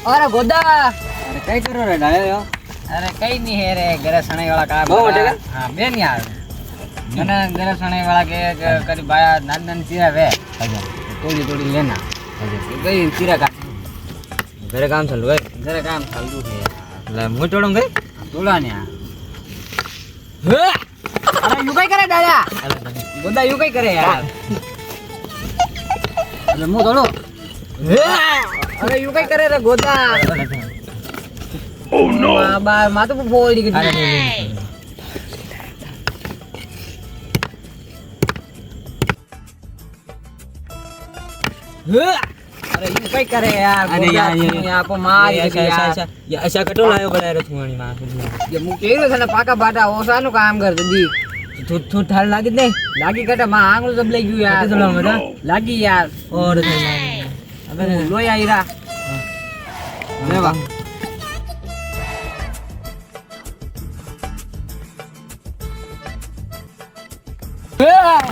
अरे गोदा अरे कई करो रे डायो अरे कई नहीं है रे घरे सणे वाला काम બહુ મોટે का? हां बेन यार મને ઘરે સણે વાળા કે કરી બાયા નાન નાન ચીરા વે તોડી તોડી લેના ગઈ ચીરા કા ઘરે કામ ચાલુ હોય ઘરે કામ ચાલુ છે એટલે હું તોડું ગઈ તોડા ને અરે યુ કઈ કરે દાદા ગોદા યુ કઈ કરે યાર એટલે હું તોડો અરે યુ કઈ કરે રે ગોદા ઓ નો બા માથું ફોડી ગઈ अरे ये कई करे यार अरे यार ये आपको मार ये ऐसा कटो लायो बड़ा रे थुआनी मां ये मु केरो छने पाका बाटा ओसानु काम कर दी थू ठाल लागी नहीं लागी कटे मां आंगळो सब लई गयो यार चलो मजा लागी यार और अबे लोई आईरा ले बा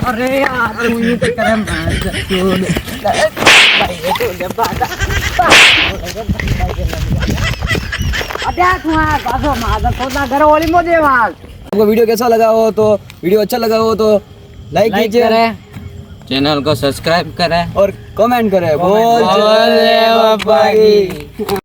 अरे यार तू ये करे मार भाई तो ले बाटा अड्या तू आ बासो मार तो ना घर वाली मो दे मार आपको वीडियो कैसा लगा हो तो वीडियो अच्छा लगा हो तो लाइक कीजिए चैनल को सब्सक्राइब करें और कमेंट करें बोल बाबा की